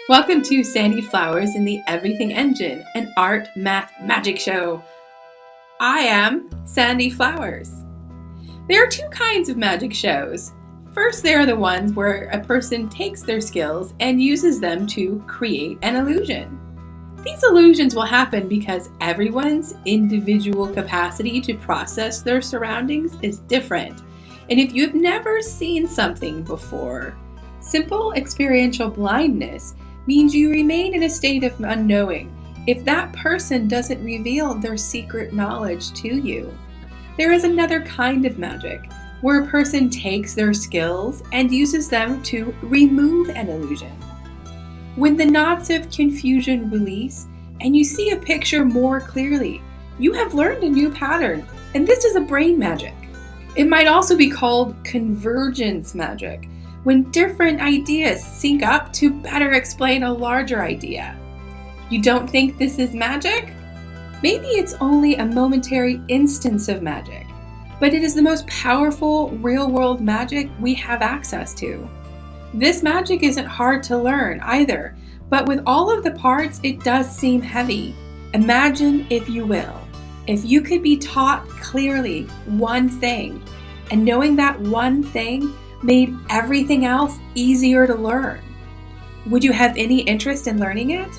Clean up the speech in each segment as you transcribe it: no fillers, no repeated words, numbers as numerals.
Welcome to Sandy Flowers in the Everything Engine, an art, math, magic show. I am Sandy Flowers. There are two kinds of magic shows. First, there are the ones where a person takes their skills and uses them to create an illusion. These illusions will happen because everyone's individual capacity to process their surroundings is different. And if you've never seen something before, simple experiential blindness means you remain in a state of unknowing if that person doesn't reveal their secret knowledge to you. There is another kind of magic where a person takes their skills and uses them to remove an illusion. When the knots of confusion release and you see a picture more clearly, you have learned a new pattern, and this is a brain magic. It might also be called convergence magic, when different ideas sync up to better explain a larger idea. You don't think this is magic? Maybe it's only a momentary instance of magic, but it is the most powerful real-world magic we have access to. This magic isn't hard to learn either, but with all of the parts, it does seem heavy. Imagine, if you will, if you could be taught clearly one thing, and knowing that one thing made everything else easier to learn. Would you have any interest in learning it?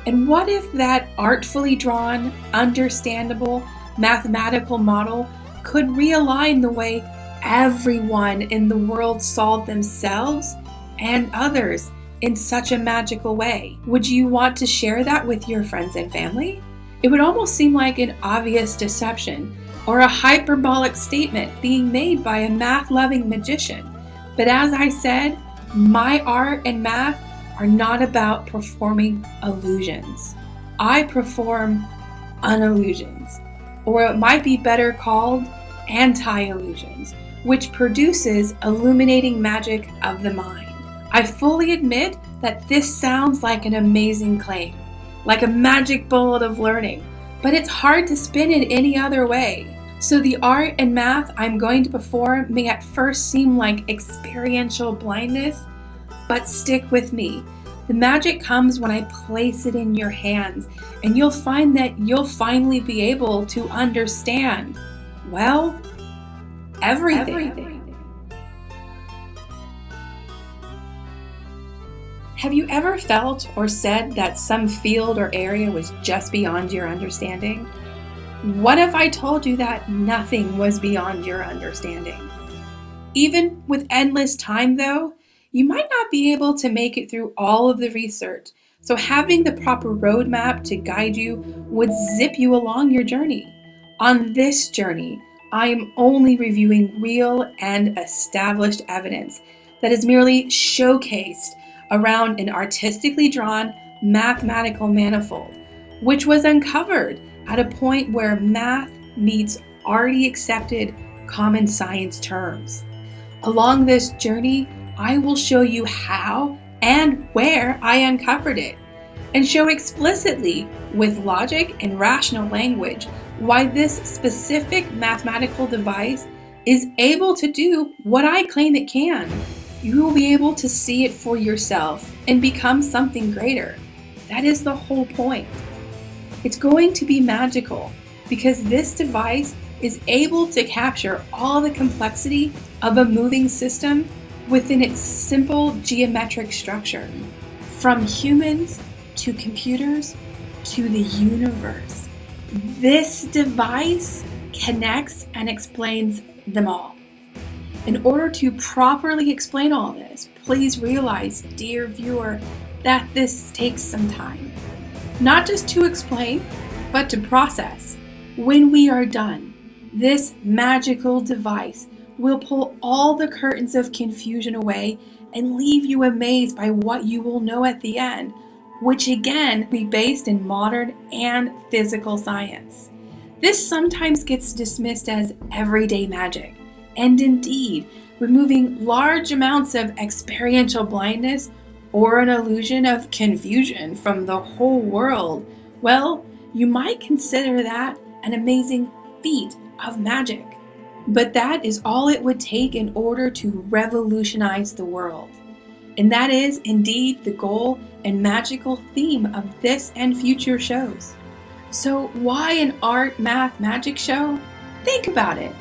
And what if that artfully drawn, understandable, mathematical model could realign the way everyone in the world saw themselves and others in such a magical way? Would you want to share that with your friends and family? It would almost seem like an obvious deception or a hyperbolic statement being made by a math-loving magician. But as I said, my art and math are not about performing illusions. I perform unillusions, or it might be better called anti-illusions, which produces illuminating magic of the mind. I fully admit that this sounds like an amazing claim, like a magic bullet of learning, but it's hard to spin it any other way. So the art and math I'm going to perform may at first seem like experiential blindness, but stick with me. The magic comes when I place it in your hands, and you'll find that you'll finally be able to understand, well, everything. Have you ever felt or said that some field or area was just beyond your understanding? What if I told you that nothing was beyond your understanding? Even with endless time, though, you might not be able to make it through all of the research, so having the proper roadmap to guide you would zip you along your journey. On this journey, I am only reviewing real and established evidence that is merely showcased around an artistically drawn mathematical manifold, which was uncovered at a point where math meets already accepted common science terms. Along this journey, I will show you how and where I uncovered it, and show explicitly with logic and rational language why this specific mathematical device is able to do what I claim it can. You will be able to see it for yourself and become something greater. That is the whole point. It's going to be magical because this device is able to capture all the complexity of a moving system within its simple geometric structure, from humans to computers to the universe. This device connects and explains them all. In order to properly explain all this, please realize, dear viewer, that this takes some time. Not just to explain, but to process. When we are done, this magical device will pull all the curtains of confusion away and leave you amazed by what you will know at the end, which again will be based in modern and physical science. This sometimes gets dismissed as everyday magic, and indeed, removing large amounts of experiential blindness or an illusion of confusion from the whole world, well, you might consider that an amazing feat of magic. But that is all it would take in order to revolutionize the world. And that is indeed the goal and magical theme of this and future shows. So why an art, math, magic show? Think about it.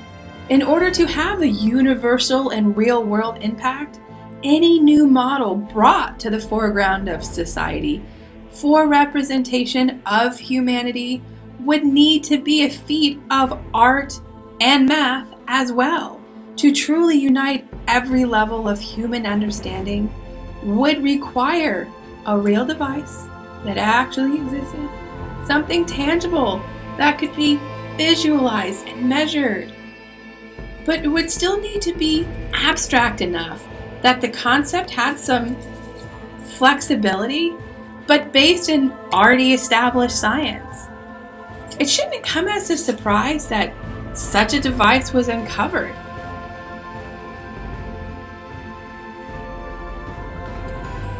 In order to have a universal and real-world impact, any new model brought to the foreground of society for representation of humanity would need to be a feat of art and math as well. To truly unite every level of human understanding would require a real device that actually existed, something tangible that could be visualized and measured. But it would still need to be abstract enough that the concept had some flexibility, but based in already established science. It shouldn't come as a surprise that such a device was uncovered.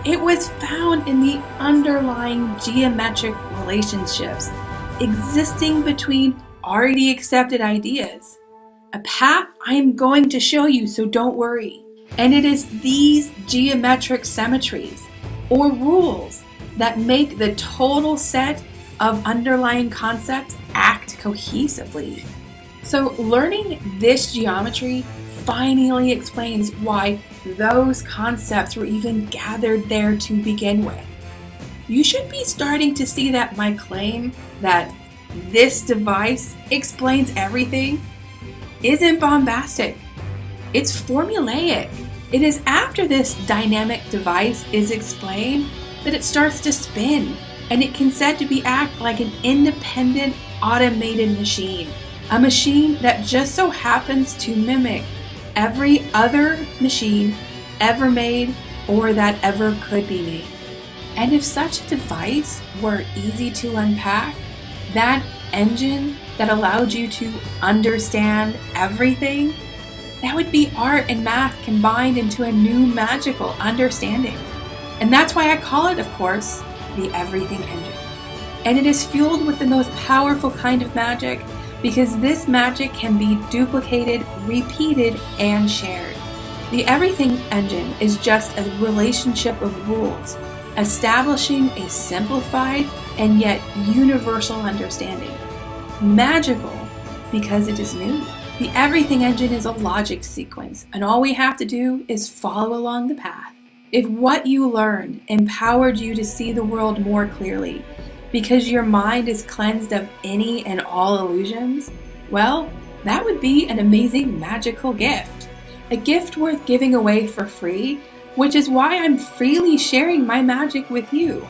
It was found in the underlying geometric relationships existing between already accepted ideas. A path I am going to show you, so don't worry. And it is these geometric symmetries or rules that make the total set of underlying concepts act cohesively. So learning this geometry finally explains why those concepts were even gathered there to begin with. You should be starting to see that my claim that this device explains everything isn't bombastic. It's formulaic. It is after this dynamic device is explained that it starts to spin, and it can said to be act like an independent automated machine. A machine that just so happens to mimic every other machine ever made or that ever could be made. And if such a device were easy to unpack, that engine that allowed you to understand everything, that would be art and math combined into a new magical understanding. And that's why I call it, of course, the everything engine. And it is fueled with the most powerful kind of magic because this magic can be duplicated, repeated, and shared. The everything engine is just a relationship of rules, establishing a simplified and yet universal understanding. Magical because it is new. The everything engine is a logic sequence, and all we have to do is follow along the path. If what you learned empowered you to see the world more clearly, because your mind is cleansed of any and all illusions, well, that would be an amazing magical gift. A gift worth giving away for free, which is why I'm freely sharing my magic with you.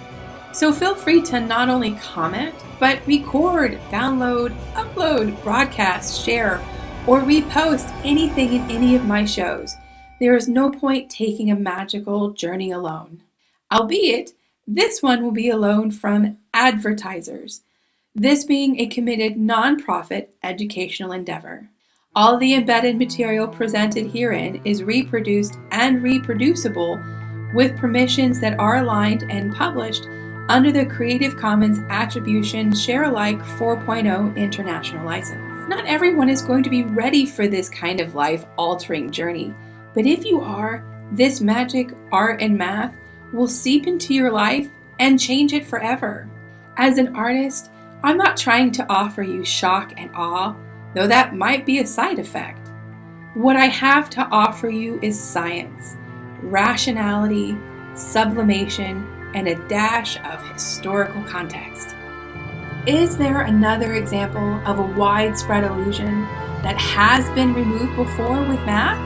So feel free to not only comment, but record, download, upload, broadcast, share, or repost anything in any of my shows. There is no point taking a magical journey alone. Albeit, this one will be alone from advertisers, this being a committed nonprofit educational endeavor. All the embedded material presented herein is reproduced and reproducible with permissions that are aligned and published under the Creative Commons Attribution Share-alike 4.0 International License. Not everyone is going to be ready for this kind of life-altering journey, but if you are, this magic, art, and math will seep into your life and change it forever. As an artist, I'm not trying to offer you shock and awe, though that might be a side effect. What I have to offer you is science, rationality, sublimation, and a dash of historical context. Is there another example of a widespread illusion that has been removed before with math?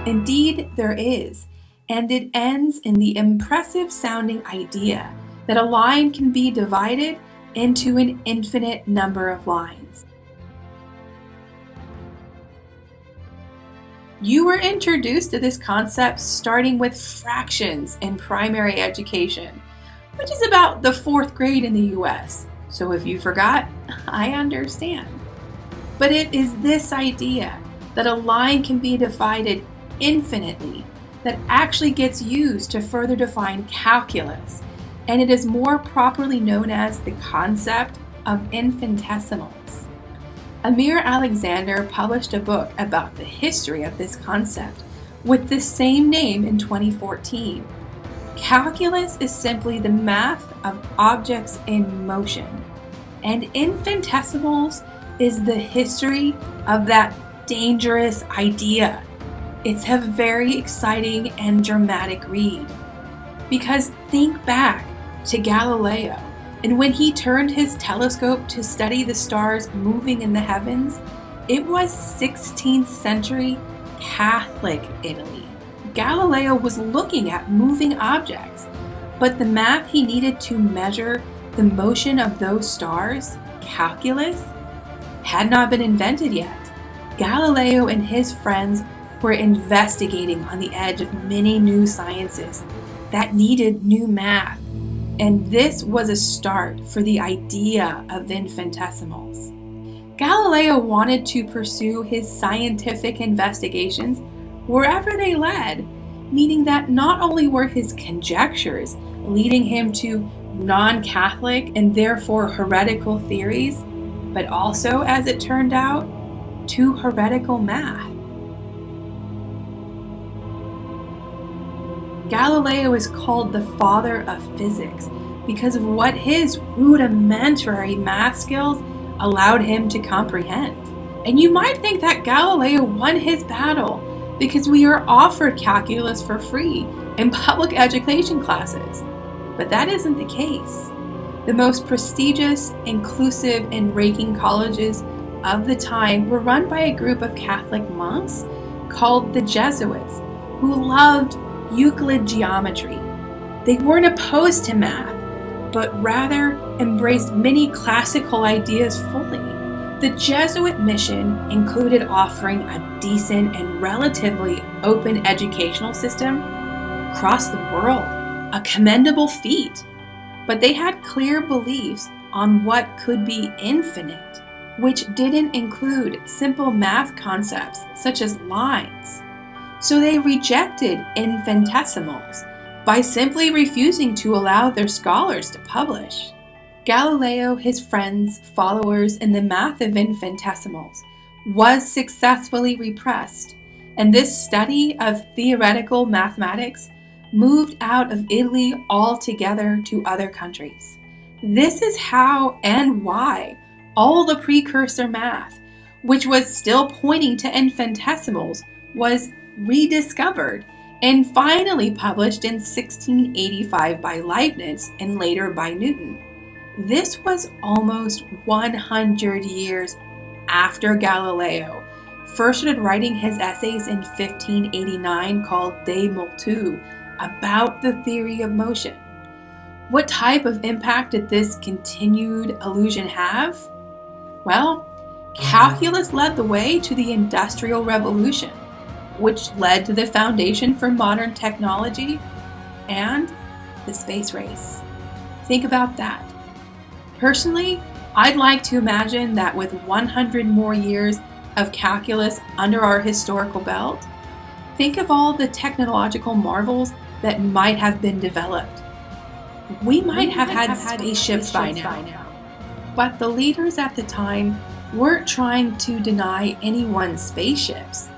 Indeed, there is, and it ends in the impressive sounding idea that a line can be divided into an infinite number of lines. You were introduced to this concept starting with fractions in primary education, which is about the 4th grade in the US. So if you forgot, I understand. But it is this idea that a line can be divided infinitely that actually gets used to further define calculus, and it is more properly known as the concept of infinitesimals. Amir Alexander published a book about the history of this concept, with the same name in 2014. Calculus is simply the math of objects in motion, and infinitesimals is the history of that dangerous idea. It's a very exciting and dramatic read. Because think back to Galileo, and when he turned his telescope to study the stars moving in the heavens, it was 16th century Catholic Italy. Galileo was looking at moving objects, but the math he needed to measure the motion of those stars, calculus, had not been invented yet. Galileo and his friends were investigating on the edge of many new sciences that needed new math, and this was a start for the idea of infinitesimals. Galileo wanted to pursue his scientific investigations wherever they led, meaning that not only were his conjectures leading him to non-Catholic and therefore heretical theories, but also, as it turned out, to heretical math. Galileo is called the father of physics because of what his rudimentary math skills allowed him to comprehend. And you might think that Galileo won his battle because we are offered calculus for free in public education classes. But that isn't the case. The most prestigious, inclusive, and ranking colleges of the time were run by a group of Catholic monks called the Jesuits, who loved Euclid geometry. They weren't opposed to math, but rather embraced many classical ideas fully. The Jesuit mission included offering a decent and relatively open educational system across the world, a commendable feat. But they had clear beliefs on what could be infinite, which didn't include simple math concepts such as lines. So they rejected infinitesimals by simply refusing to allow their scholars to publish. Galileo, his friends, followers in the math of infinitesimals was successfully repressed, and this study of theoretical mathematics moved out of Italy altogether to other countries. This is how and why all the precursor math, which was still pointing to infinitesimals, was rediscovered and finally published in 1685 by Leibniz and later by Newton. This was almost 100 years after Galileo first started writing his essays in 1589 called De Motu about the theory of motion. What type of impact did this continued illusion have? Well, calculus led the way to the Industrial Revolution, which led to the foundation for modern technology and the space race. Think about that. Personally, I'd like to imagine that with 100 more years of calculus under our historical belt, think of all the technological marvels that might have been developed. We might have had spaceships by now. But the leaders at the time weren't trying to deny anyone spaceships.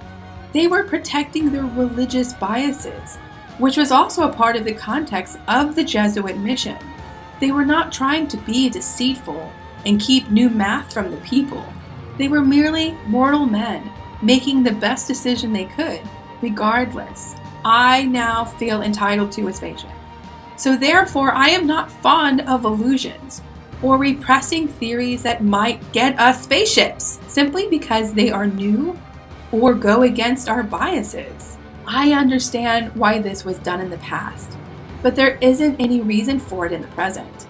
They were protecting their religious biases, which was also a part of the context of the Jesuit mission. They were not trying to be deceitful and keep new math from the people. They were merely mortal men making the best decision they could. Regardless, I now feel entitled to a spaceship. So therefore, I am not fond of illusions or repressing theories that might get us spaceships simply because they are new or go against our biases. I understand why this was done in the past, but there isn't any reason for it in the present.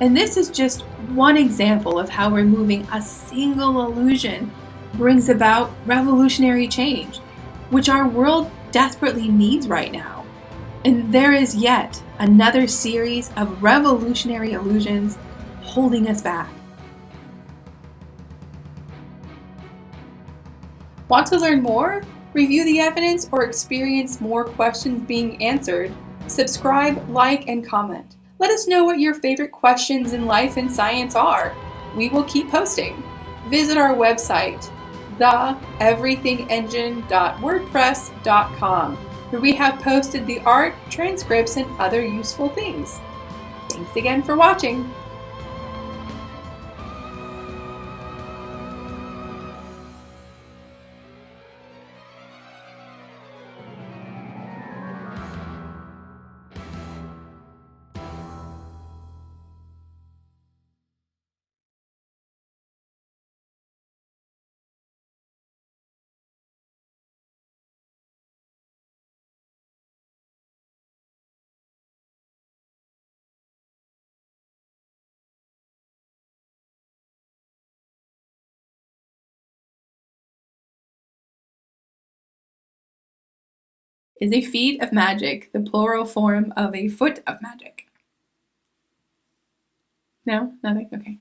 And this is just one example of how removing a single illusion brings about revolutionary change, which our world desperately needs right now. And there is yet another series of revolutionary illusions holding us back. Want to learn more, review the evidence, or experience more questions being answered? Subscribe, like, and comment. Let us know what your favorite questions in life and science are. We will keep posting. Visit our website, theeverythingengine.wordpress.com, where we have posted the art, transcripts, and other useful things. Thanks again for watching. Is a feat of magic the plural form of a foot of magic? No? Nothing? Okay.